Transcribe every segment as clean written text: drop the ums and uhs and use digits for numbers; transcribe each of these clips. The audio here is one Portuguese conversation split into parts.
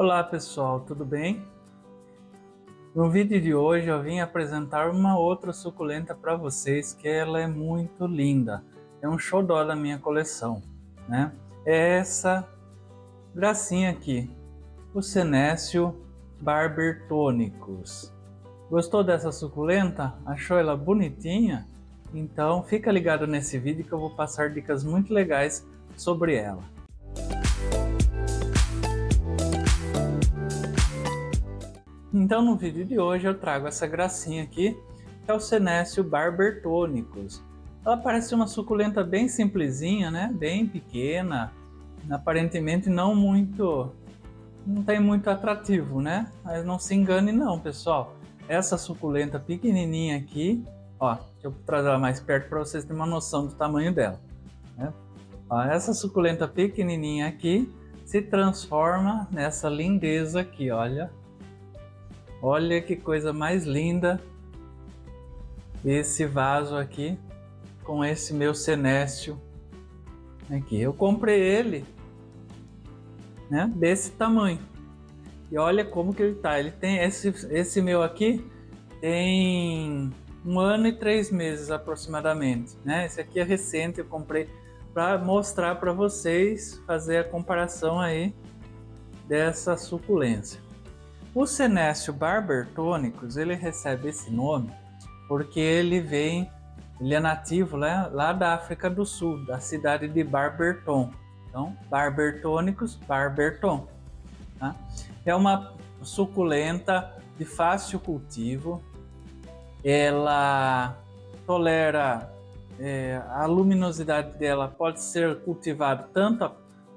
Olá pessoal, tudo bem? No vídeo de hoje eu vim apresentar uma outra suculenta para vocês que ela é muito linda. É um xodó da minha coleção, né? É essa gracinha aqui, o Senecio barbertonicus. Gostou dessa suculenta? Achou ela bonitinha? Então fica ligado nesse vídeo que eu vou passar dicas muito legais sobre ela. Então no vídeo de hoje eu trago essa gracinha aqui, que é o Senecio barbertonicus. Ela parece uma suculenta bem simplesinha, né? Bem pequena, aparentemente não tem muito atrativo, né? Mas não se engane não, pessoal. Essa suculenta pequenininha aqui, ó, deixa eu trazer ela mais perto para vocês terem uma noção do tamanho dela, né? Ó, essa suculenta pequenininha aqui se transforma nessa lindeza aqui, olha. Olha que coisa mais linda esse vaso aqui com esse meu Senecio aqui. Eu comprei ele, né, desse tamanho. E olha como que ele tá. Ele tem esse meu aqui tem 1 ano e 3 meses aproximadamente, né? Esse aqui é recente, eu comprei para mostrar para vocês, fazer a comparação aí dessa suculência. O Senecio barbertonicus, ele recebe esse nome porque ele é nativo lá da África do Sul, da cidade de Barberton. Então, barbertonicus, Barberton. Tá? É uma suculenta de fácil cultivo, ela tolera, a luminosidade dela pode ser cultivada tanto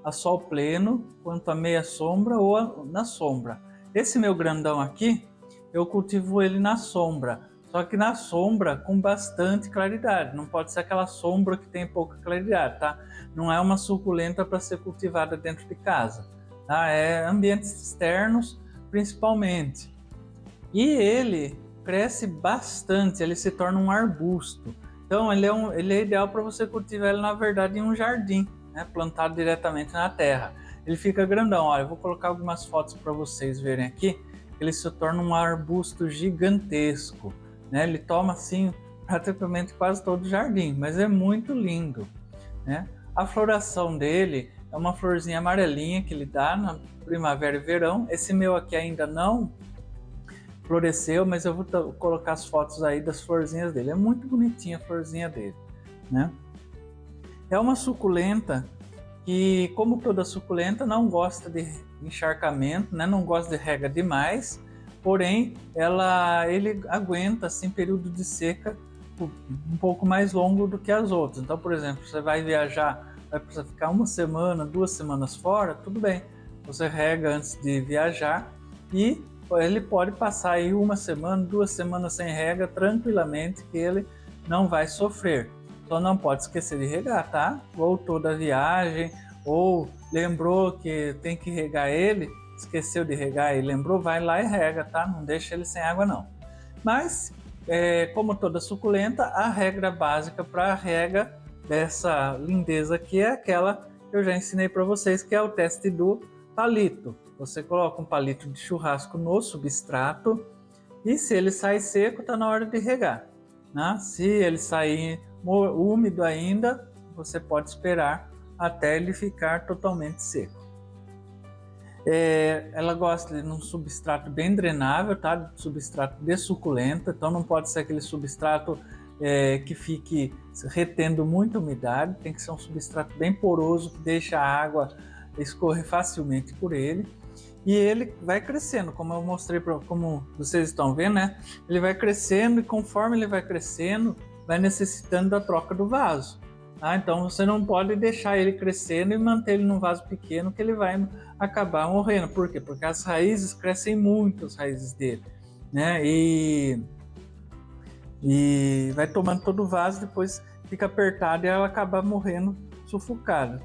a sol pleno, quanto a meia sombra ou na sombra. Esse meu grandão aqui, eu cultivo ele na sombra, só que na sombra com bastante claridade, não pode ser aquela sombra que tem pouca claridade, tá? Não é uma suculenta para ser cultivada dentro de casa, tá? É ambientes externos principalmente. E ele cresce bastante, ele se torna um arbusto, então ele é ideal para você cultivar ele na verdade em um jardim, né? Plantado diretamente na terra. Ele fica grandão, olha, eu vou colocar algumas fotos para vocês verem aqui. Ele se torna um arbusto gigantesco, né? Ele toma assim praticamente quase todo o jardim, mas é muito lindo, né? A floração dele é uma florzinha amarelinha que ele dá na primavera e verão. Esse meu aqui ainda não floresceu, mas eu vou colocar as fotos aí das florzinhas dele. É muito bonitinha a florzinha dele, né? É uma suculenta que, como toda suculenta, não gosta de encharcamento, né? Não gosta de rega demais, porém ele aguenta assim período de seca um pouco mais longo do que as outras. Então, por exemplo, você vai viajar, vai precisar ficar 1 semana, 2 semanas fora, tudo bem, você rega antes de viajar e ele pode passar aí 1 semana, 2 semanas sem rega tranquilamente, que ele não vai sofrer. Só não pode esquecer de regar, tá? Voltou da viagem ou lembrou que tem que regar ele, esqueceu de regar e lembrou, vai lá e rega, tá? Não deixa ele sem água não. Mas, como toda suculenta, a regra básica para a rega dessa lindeza aqui é aquela que eu já ensinei para vocês, que é o teste do palito. Você coloca um palito de churrasco no substrato e se ele sai seco, tá na hora de regar, né? Se ele sair úmido ainda, você pode esperar até ele ficar totalmente seco. Ela gosta de um substrato bem drenável, tá? Substrato de suculenta, então não pode ser aquele substrato que fique retendo muita umidade, tem que ser um substrato bem poroso, que deixa a água escorrer facilmente por ele. E ele vai crescendo, como eu mostrei, como vocês estão vendo, né? Ele vai crescendo e conforme ele vai crescendo, vai necessitando da troca do vaso. Tá? Então você não pode deixar ele crescendo e manter ele num vaso pequeno, que ele vai acabar morrendo. Por quê? Porque as raízes crescem muito, as raízes dele, né? E vai tomando todo o vaso, depois fica apertado e ela acaba morrendo sufocada.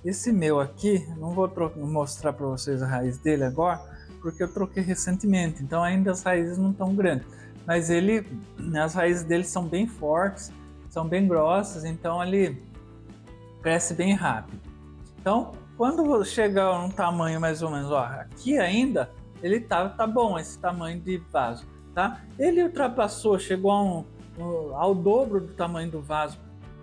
Esse meu aqui, não vou mostrar para vocês a raiz dele agora, porque eu troquei recentemente, então ainda as raízes não estão grandes. Mas as raízes dele são bem fortes, são bem grossas, então ele cresce bem rápido. Então, Quando chegar a um tamanho mais ou menos, ó, aqui ainda ele tá bom esse tamanho de vaso, tá? Ele ultrapassou, chegou ao dobro do tamanho do vaso,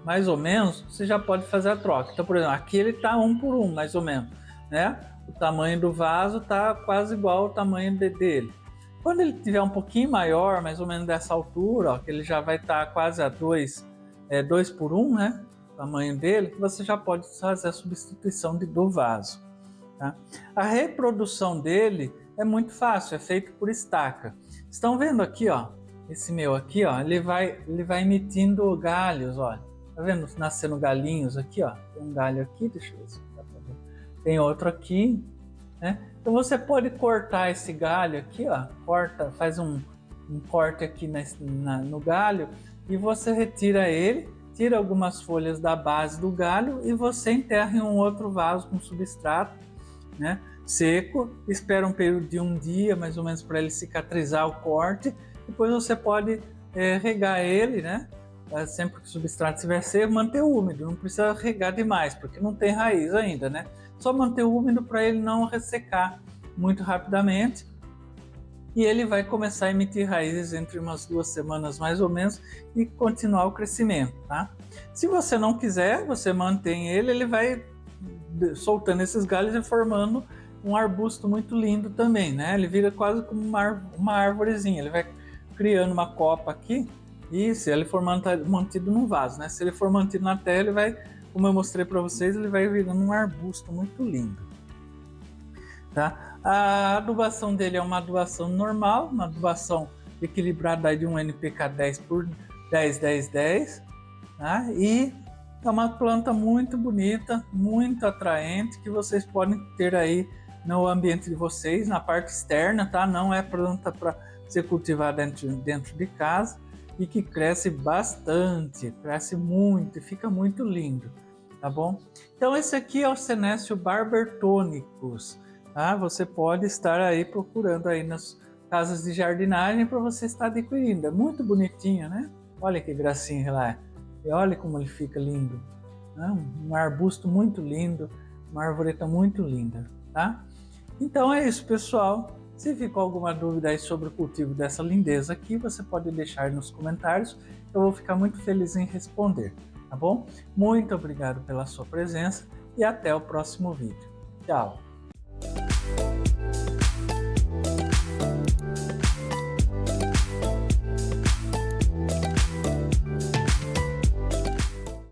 mais ou menos, você já pode fazer a troca. Então, por exemplo, aqui ele tá 1 por 1, mais ou menos, né? O tamanho do vaso tá quase igual ao tamanho dele. Quando ele tiver um pouquinho maior, mais ou menos dessa altura, ó, que ele já vai estar quase a 2 por 1, né? O tamanho dele, você já pode fazer a substituição do vaso. Tá? A reprodução dele é muito fácil, é feito por estaca. Estão vendo aqui, ó? Esse meu aqui, ó, ele vai emitindo galhos, olha. Tá vendo? Nascendo galinhos aqui, ó. Tem um galho aqui, deixa eu ver se dá pra ver. Tem outro aqui, né? Então você pode cortar esse galho aqui, ó. Corta, faz um corte aqui no galho e você retira ele, tira algumas folhas da base do galho e você enterra em um outro vaso com substrato, né? Seco, espera um período de 1 dia, mais ou menos, para ele cicatrizar o corte. Depois você pode regar ele, né? Sempre que o substrato estiver seco, manter úmido, não precisa regar demais, porque não tem raiz ainda, né? Só manter úmido para ele não ressecar muito rapidamente. E ele vai começar a emitir raízes entre umas 2 semanas mais ou menos e continuar o crescimento, tá? Se você não quiser, você mantém ele vai soltando esses galhos e formando um arbusto muito lindo também, né? Ele vira quase como uma árvorezinha, ele vai criando uma copa aqui e se ele for mantido num vaso, né? Se ele for mantido na terra, ele vai, como eu mostrei para vocês, ele vai virando um arbusto muito lindo, tá? A adubação dele é uma adubação normal, uma adubação equilibrada de um NPK 10 por 10, 10, 10, tá? E é uma planta muito bonita, muito atraente, que vocês podem ter aí no ambiente de vocês, na parte externa, tá? Não é planta para ser cultivada dentro de casa e que cresce bastante, cresce muito e fica muito lindo, tá bom? Então esse aqui é o Senecio barbertonicus, tá? Você pode estar aí procurando aí nas casas de jardinagem para você estar adquirindo. É muito bonitinho, né? Olha que gracinha lá. E olha como ele fica lindo, né? Um arbusto muito lindo, uma arvoreta muito linda, tá? Então é isso, pessoal. Se ficou alguma dúvida aí sobre o cultivo dessa lindeza aqui, você pode deixar nos comentários. Eu vou ficar muito feliz em responder, tá bom? Muito obrigado pela sua presença e até o próximo vídeo. Tchau!